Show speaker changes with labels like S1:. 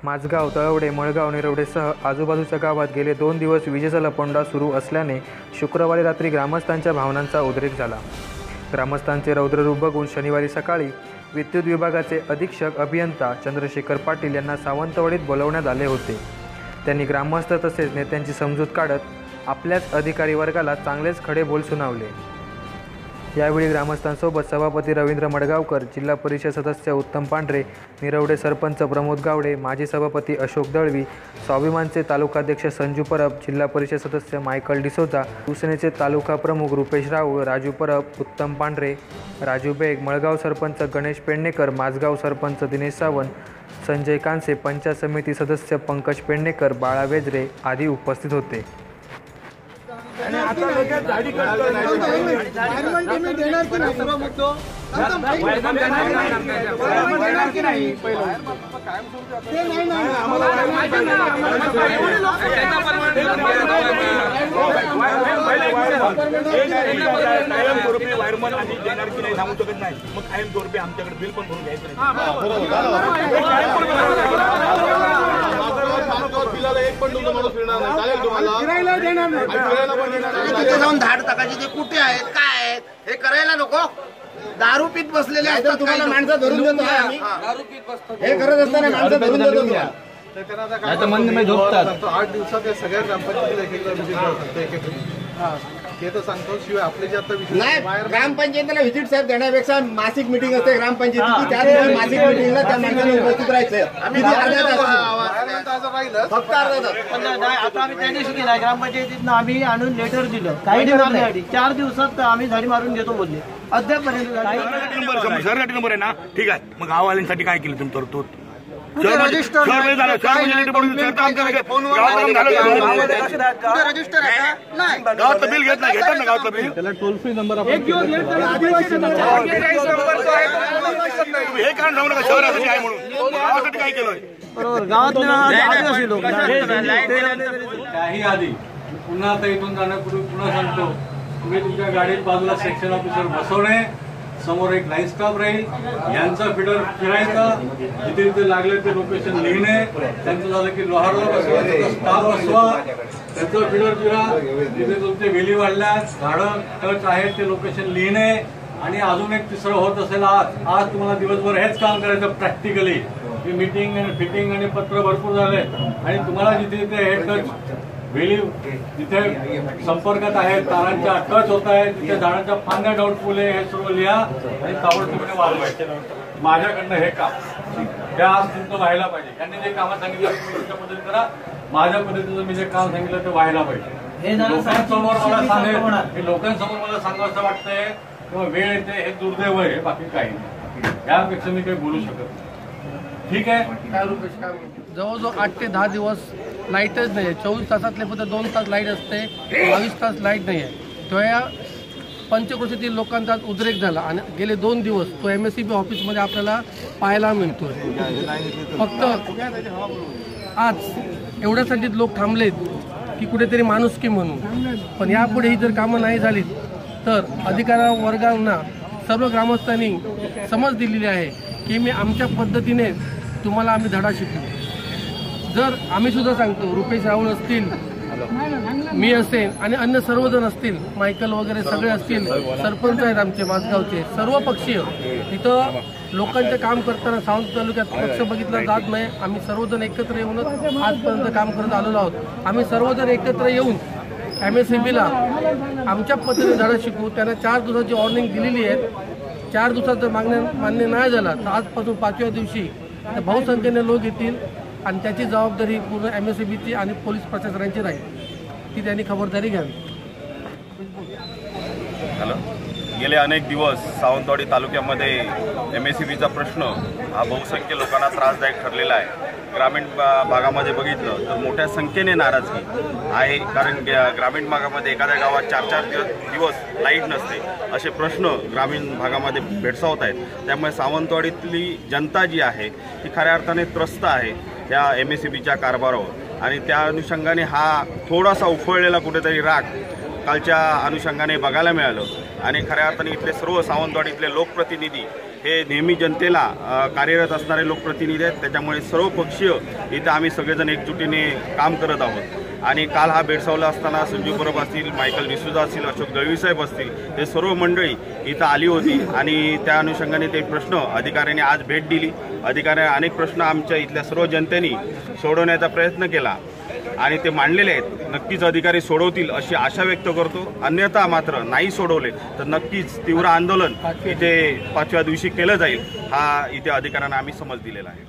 S1: माझगाव, तळवडे, मळगाव, निरवडेसह आजूबाजूच्या गावात गेले 2 दिवस विजेचा लपंडा सुरू असल्याने शुक्रवारी रात्री ग्रामस्थांच्या भावनांचा उद्रेक झाला। ग्रामस्थांचे रौद्ररूप बघून शनिवारी सकाळी विद्युत विभागाचे अधीक्षक अभियंता चंद्रशेखर पाटील यांना सावंतवाडीत बोलावण्यात आले होते। त्यांनी ग्रामस्थ तसेच नेत्यांची समजूत काढत आपल्याच अधिकारी वर्गाला चांगलेच खडे बोल सुनावले। यावेळी ग्रामस्थांसोबत सभापती रवींद्र मडगावकर, जिल्हा परिषद सदस्य उत्तम पांढरे, निरवडे सरपंच प्रमोद गावडे, माजी सभापती अशोक दळवी, स्वाभिमानचे तालुकाध्यक्ष संजू परब, जिल्हा परिषद सदस्य मायकल डिसोजा, शिवसेनेचे तालुका प्रमुख रुपेश राऊळ, राजू परब, उत्तम पांढरे, राजू बेग, मळगाव सरपंच गणेश पेडणेकर, माझगाव सरपंच दिनेश सावंत, संजय कांसे, पंचायत समिती सदस्य पंकज पेडणेकर, बाळा वेजरे आदी उपस्थित होते।
S2: वायरमन आणि देणार की नाही सांगू शकत नाही, मग कायमस्वरूपी आमच्याकडे बिल पण भरून घ्यायचं नाही। एक पण तुमचा माणूस फिरणार नाही, चालेल तुम्हाला
S3: जाऊन धाड टाकायची ते कुठे आहेत काय आहेत हे करायला नको। दारू पीत बसलेले आहेत, तुम्हाला माणसं धरून देतो हे करत असताना माणसं धरून देतो तुम्हाला।
S4: मन झोपतात
S5: 8 दिवसात या सगळ्या ग्रामपंचायतीला ते तर सांगतो। शिवाय आपले जे आता
S3: नाही ग्रामपंचायतीला व्हिजिट साहेब देण्यापेक्षा मासिक मीटिंग असते ग्रामपंचायतीची, त्या मासिक मीटिंगला त्या माणसाने उपस्थित राहायचं। फक्त
S6: आता आम्ही त्या दिवशी केला ग्रामपंचायतीनं आम्ही आणून लेटर दिलं, काही मारण्यासाठी 4 दिवसात आम्ही झाडी मारून देतो बोलले, अद्यापपर्यंत
S2: नंबर आहे ना, ठीक आहे। मग गाववाल्यांसाठी काय केलं तुमचं? तो
S3: रजिस्टर
S2: गावातलं बिल घेत नाही, घेतात ना गावातलं बिल,
S5: त्याला टोल फ्री नंबर
S2: हे कारण सांगू नका शहरासाठी आहे म्हणून, गावासाठी काय केलंय?
S6: बरोबर, गावातले आदिवासी लोक
S4: काही आधी पुन्हा आता इथून जाण्यापूर्वी पुन्हा सांगतो, तुम्ही तुमच्या गाडीत बाजूला सेक्शन ऑफिसर बसवणे, समोर एक लाईन स्टाफ राहील, यांचा फिडर फिरायचा, जिथे जिथे लागले ते लोकेशन लिहिणे, त्यांचं झालं की लोहारला बसवा, त्याचा स्टाफ बसवा, त्याचं फिडर फिरा, जिथे तुमचे वेली वाढल्यास झाडं टच आहेत ते लोकेशन लिहिणे। आणि अजून एक तिसरं होत असेल, आज तुम्हाला दिवसभर हेच काम करायचं प्रॅक्टिकली, की मीटिंग आणि फिटिंग आणि पत्र भरपूर झाले आणि तुम्हाला जिथे जिथे हे टच वेली जिथे संपर्कात आहेत, तारांच्या टच होत आहेत, तिथे झाडांच्या फांद्या डाऊटफुल आहे, हे सर्व लिहा आणि ताबडतोबीने वाढवायचे। माझ्याकडनं हे काम हे आज तुमचं व्हायला पाहिजे। त्यांनी जे कामं सांगितलं तुमच्या पद्धतीने करा, माझ्या पद्धतीचं मी जे काम सांगितलं ते व्हायला पाहिजे। लोकांसमोर मला सांगेल, हे लोकांसमोर मला सांगावं वाटतंय किंवा वेळ येते हे दुर्दैव आहे, बाकी काही नाही, यापेक्षा मी काही बोलू शकत नाही। ठीक आहे,
S7: जवळजवळ 8 ते 10 दिवस लाईटच नाही आहे। 24 तासातले फक्त 2 तास लाईट असते, 22 तास लाईट नाही आहे। तो या पंचक्रोशीतील लोकांचा उद्रेक झाला आणि गेले 2 दिवस तो MSEB ऑफिसमध्ये आपल्याला पाहायला मिळतो। फक्त आज एवढ्यासाठी लोक थांबलेत की कुठेतरी माणुसकी म्हणून, पण यापुढे ही जर कामं नाही झाली तर अधिकारी वर्गांना सर्व ग्रामस्थांनी समज दिलेली आहे की मी आमच्या पद्धतीने तुम्हाला आम्ही धडा शिकवू। जर आम्ही सुद्धा सांगतो, रुपेश राऊळ असतील, मी असेल आणि अन्य सर्वजण असतील, मायकल वगैरे सगळे असतील, सरपंच आहेत आमचे माझगावचे, सर्व पक्षीय इथं लोकांचं काम करताना सावंत तालुक्यात पक्ष बघितला जात नाही। आम्ही सर्वजण एकत्र येऊनच आजपर्यंत काम करत आलेलो आहोत। आम्ही सर्वजण एकत्र येऊन MSEBला आमच्या पद्धतीने धडा शिकवू। त्यांना 4 दिवसाची वॉर्निंग दिलेली आहे। 4 दिवसात जर मान्य नाही झाला तर आजपासून 5व्या दिवशी बहुसंख्येने लोक येतील आणि त्याची जबाबदारी पूर्ण MSEBची आणि पोलीस प्रशासनाची राहील, ती त्यांनी खबरदारी घ्यावी।
S8: गेले अनेक दिवस सावंतवाडी तालुक्यामध्ये MSEBचा प्रश्न हा बहुसंख्य लोकांना त्रासदायक ठरलेला आहे। ग्रामीण भागामध्ये बघितलं तर मोठ्या संख्येने नाराजगी आहे, कारण ग्रामीण भागामध्ये एखाद्या गावात 4-4 दिवस लाईट नसते, असे प्रश्न ग्रामीण भागामध्ये भेडसावत आहेत। त्यामुळे सावंतवाडीतली जनता जी आहे ती खऱ्या अर्थाने त्रस्त आहे त्या MSEBच्या कारभारावर, आणि त्या अनुषंगाने हा थोडासा उफळलेला कुठेतरी राग कालच्या अनुषंगाने बघायला मिळालं। आणि खऱ्या अर्थाने इथले सर्व सावंतवाडीतले लोकप्रतिनिधी हे नेहमी जनतेला कार्यरत असणारे लोकप्रतिनिधी आहेत. त्याच्यामुळे सर्वपक्षीय इथं आम्ही सगळेजण एकजुटीने काम करत आहोत. आणि काल हा भेडसावला असताना संजीव परब असतील, मायकल डिसूजा असतील, अशोक दळवी साहेब असतील, हे सर्व मंडळी इथं आली होती आणि त्या अनुषंगाने ते प्रश्न अधिकाऱ्यांनी आज भेट दिली. अधिकाऱ्यांनी अनेक प्रश्न आमच्या इथल्या सर्व जनतेने सोडवण्याचा प्रयत्न केला आणि ते मांडलेले आहेत. नक्कीच अधिकारी सोडवतील अशी आशा व्यक्त करतो. अन्यथा मात्र नाही सोडवले तर नक्कीच तीव्र आंदोलन इथे 5व्या दिवशी केलं जाईल, हा इथे अधिकाऱ्यांना आम्ही समज दिलेला आहे.